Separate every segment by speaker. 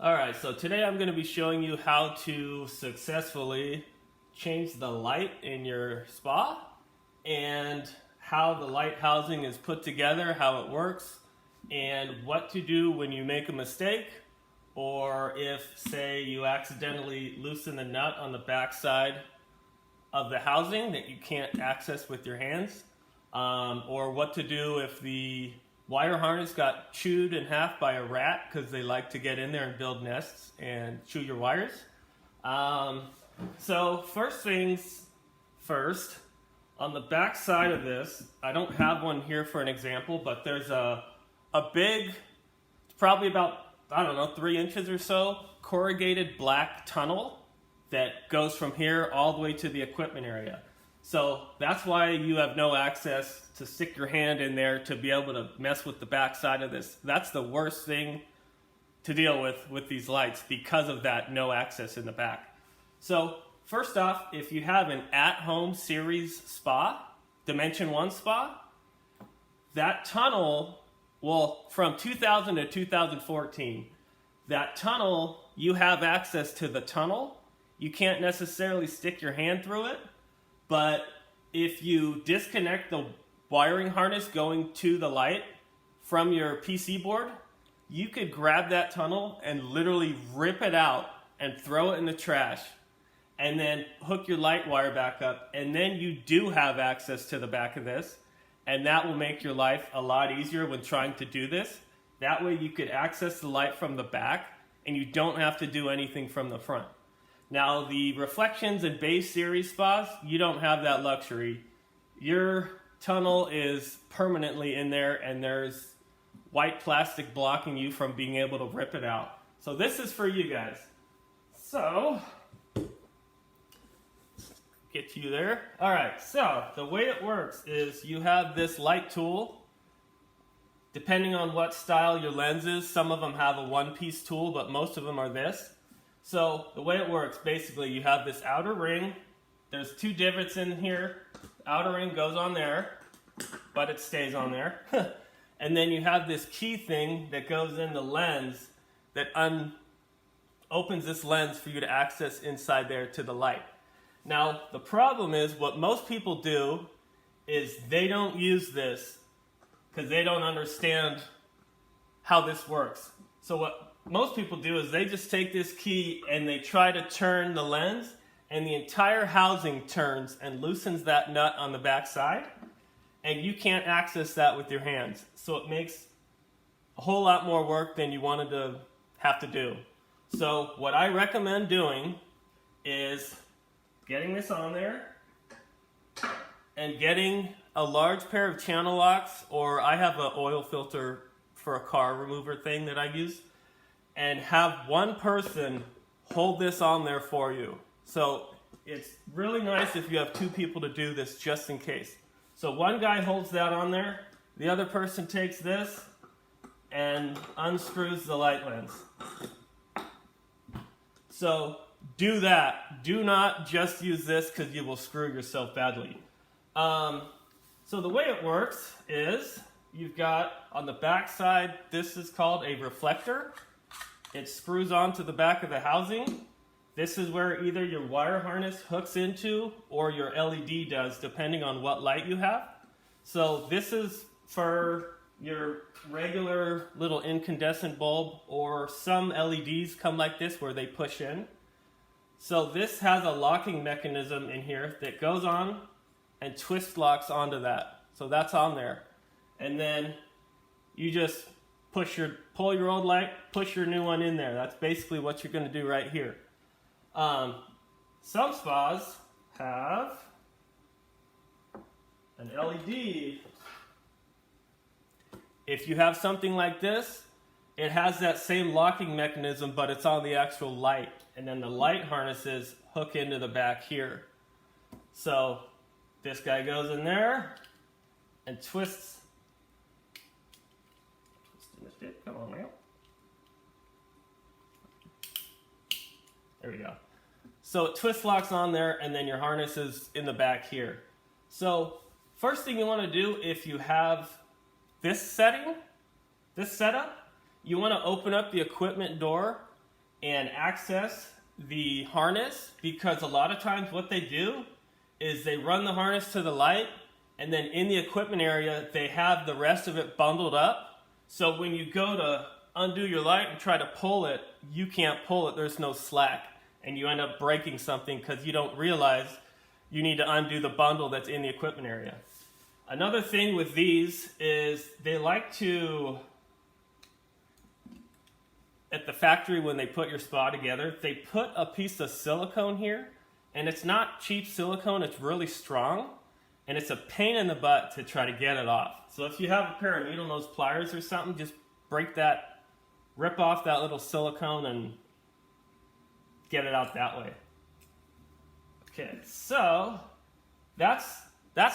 Speaker 1: Alright, so today I'm going to be showing you how to successfully change the light in your spa and how the light housing is put together, how it works, and what to do when you make a mistake or if, say, you accidentally loosen the nut on the back side of the housing that you can't access with your hands, or what to do if the wire harness got chewed in half by a rat because they like to get in there and build nests and chew your wires. So first things first, on the back side of this, I don't have one here for an example, but there's a big, probably about, 3 inches or so, corrugated black tunnel that goes from here all the way to the equipment area. So that's why you have no access to stick your hand in there to be able to mess with the back side of this. That's the worst thing to deal with these lights because of that no access in the back. So first off, if you have an at-home series spa, Dimension 1 spa, that tunnel, well, from 2000 to 2014, that tunnel, you have access to the tunnel. You can't necessarily stick your hand through it, but if you disconnect the wiring harness going to the light from your PC board, you could grab that tunnel and literally rip it out and throw it in the trash and then hook your light wire back up, and then you do have access to the back of this, and that will make your life a lot easier when trying to do this. That way you could access the light from the back and you don't have to do anything from the front. Now, the Reflections and Base Series spas, you don't have that luxury. Your tunnel is permanently in there and there's white plastic blocking you from being able to rip it out. So this is for you guys. So, get to you there. Alright, so the way it works is you have this light tool. Depending on what style your lens is, some of them have a one-piece tool, but most of them are this. So the way it works, basically you have this outer ring. There's 2 divots in here. The outer ring goes on there, but it stays on there. And then you have this key thing that goes in the lens that opens this lens for you to access inside there to the light. Now, the problem is what most people do is they don't use this because they don't understand how this works. So what most people do is they just take this key and they try to turn the lens, and the entire housing turns and loosens that nut on the back side, and you can't access that with your hands. So it makes a whole lot more work than you wanted to have to do. So what I recommend doing is getting this on there and getting a large pair of channel locks, or I have an oil filter for a car remover thing that I use, and have one person hold this on there for you. So it's really nice if you have 2 people to do this just in case. So one guy holds that on there, the other person takes this and unscrews the light lens. So do that. Do not just use this because you will screw yourself badly. So the way it works is you've got on the back side, this is called a reflector. It screws onto the back of the housing. This is where either your wire harness hooks into or your LED does, depending on what light you have. So this is for your regular little incandescent bulb, or some LEDs come like this where they push in. So this has a locking mechanism in here that goes on and twist locks onto that. So that's on there. And then you just pull your old light, push your new one in there. That's basically what you're going to do right here. Some spas have an LED. If you have something like this, it has that same locking mechanism, but it's on the actual light. And then the light harnesses hook into the back here. So this guy goes in there and twists. Come on, man. There we go. So it twist locks on there, and then your harness is in the back here. So first thing you want to do if you have this setting, this setup, you want to open up the equipment door and access the harness, because a lot of times what they do is they run the harness to the light, and then in the equipment area they have the rest of it bundled up. So when you go to undo your light and try to pull it, you can't pull it, there's no slack, and you end up breaking something because you don't realize you need to undo the bundle that's in the equipment area. Another thing with these is they like to, at the factory when they put your spa together, they put a piece of silicone here, and it's not cheap silicone, it's really strong, and it's a pain in the butt to try to get it off. So if you have a pair of needle nose pliers or something, just rip off that little silicone and get it out that way. Okay, so that's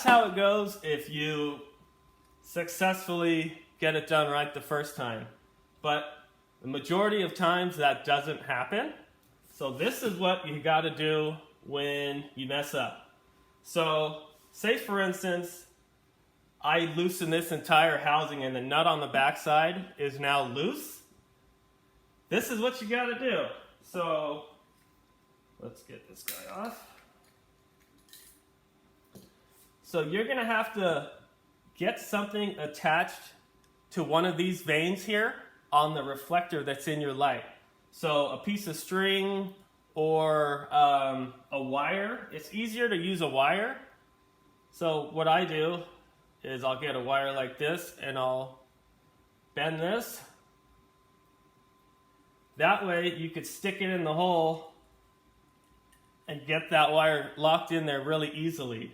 Speaker 1: how it goes if you successfully get it done right the first time. But the majority of times that doesn't happen. So this is what you got to do when you mess up. So say for instance, I loosen this entire housing and the nut on the back side is now loose. This is what you got to do. So let's get this guy off. So you're going to have to get something attached to one of these vanes here on the reflector that's in your light. So a piece of string or a wire. It's easier to use a wire. So what I do is I'll get a wire like this and I'll bend this. That way you could stick it in the hole and get that wire locked in there really easily.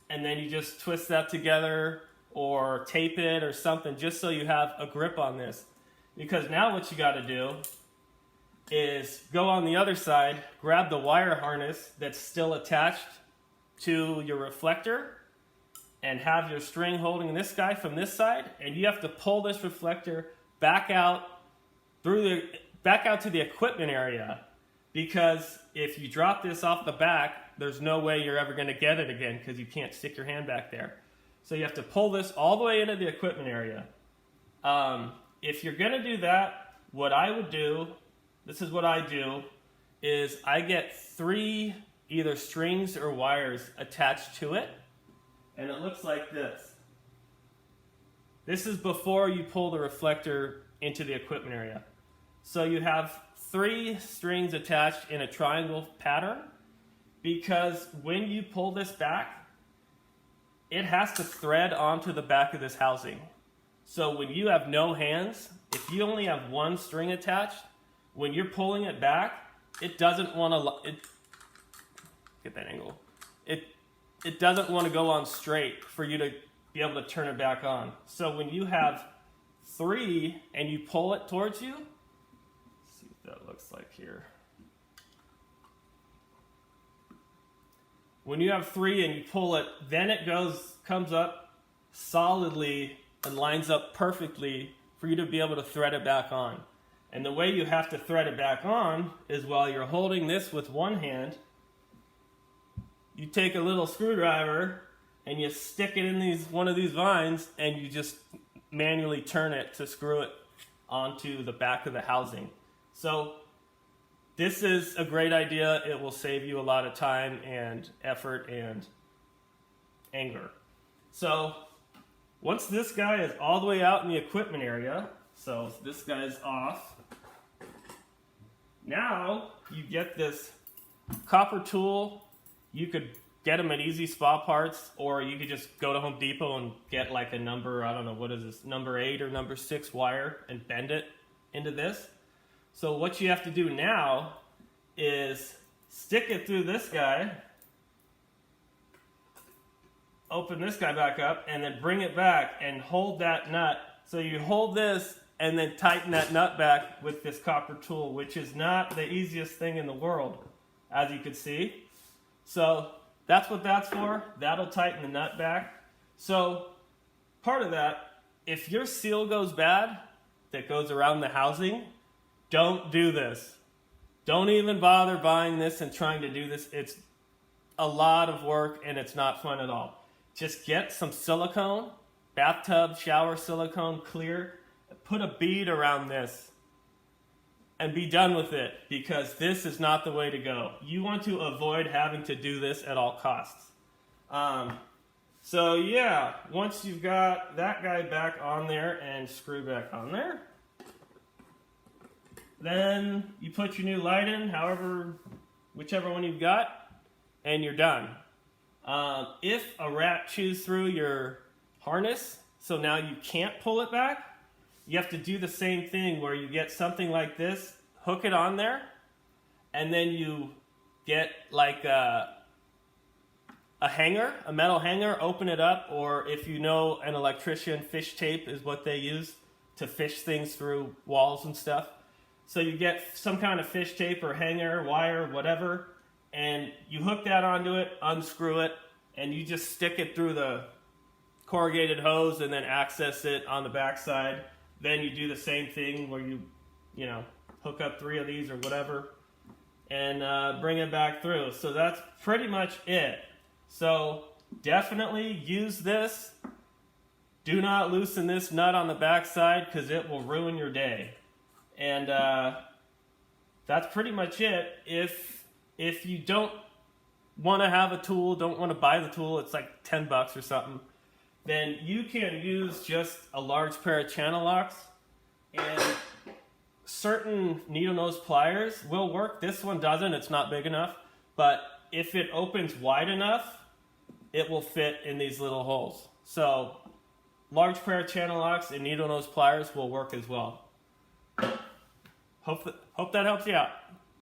Speaker 1: And then you just twist that together or tape it or something just so you have a grip on this. Because now what you got to do is go on the other side, grab the wire harness that's still attached to your reflector and have your string holding this guy from this side, and you have to pull this reflector back out to the equipment area, because if you drop this off the back, there's no way you're ever going to get it again because you can't stick your hand back there. So you have to pull this all the way into the equipment area. If you're going to do that, what I would do, this is what I do, is I get 3 either strings or wires attached to it, and it looks like this. This is before you pull the reflector into the equipment area. So you have 3 strings attached in a triangle pattern, because when you pull this back, it has to thread onto the back of this housing. So when you have no hands, if you only have 1 string attached, when you're pulling it back, it doesn't want to, get that angle, it doesn't want to go on straight for you to be able to turn it back on. So when you have 3 and you pull it towards you, let's see what that looks like here. When you have 3 and you pull it, then it comes up solidly and lines up perfectly for you to be able to thread it back on. And the way you have to thread it back on is while you're holding this with one hand, you take a little screwdriver and you stick it in one of these vines, and you just manually turn it to screw it onto the back of the housing. So this is a great idea. It will save you a lot of time and effort and anger. So once this guy is all the way out in the equipment area, so this guy is off, now you get this copper tool. You could get them at Easy Spa Parts, or you could just go to Home Depot and get like a number, I don't know, what is this, number 8 or number 6 wire, and bend it into this. So what you have to do now is stick it through this guy, open this guy back up, and then bring it back and hold that nut. So you hold this and then tighten that nut back with this copper tool, which is not the easiest thing in the world, as you can see. So that's what that's for. That'll tighten the nut back. So part of that, if your seal goes bad that goes around the housing, don't do this. Don't even bother buying this and trying to do this. It's a lot of work and it's not fun at all. Just get some silicone, bathtub, shower silicone, clear. Put a bead around this and be done with it, because this is not the way to go. You want to avoid having to do this at all costs. So yeah, once you've got that guy back on there and screw back on there, then you put your new light in, whichever one you've got, and you're done. If a rat chews through your harness, so now you can't pull it back, you have to do the same thing where you get something like this, hook it on there, and then you get like a hanger, a metal hanger, open it up, or if you know an electrician, fish tape is what they use to fish things through walls and stuff. So you get some kind of fish tape or hanger, wire, whatever, and you hook that onto it, unscrew it, and you just stick it through the corrugated hose and then access it on the backside. Then you do the same thing where you hook up 3 of these or whatever and bring it back through. So that's pretty much it. So definitely use this. Do not loosen this nut on the backside because it will ruin your day. And that's pretty much it. If you don't want to have a tool, don't want to buy the tool, it's like $10 or something, then you can use just a large pair of channel locks, and certain needle nose pliers will work. This one doesn't, it's not big enough, but if it opens wide enough, it will fit in these little holes. So large pair of channel locks and needle nose pliers will work as well. Hope that helps you out.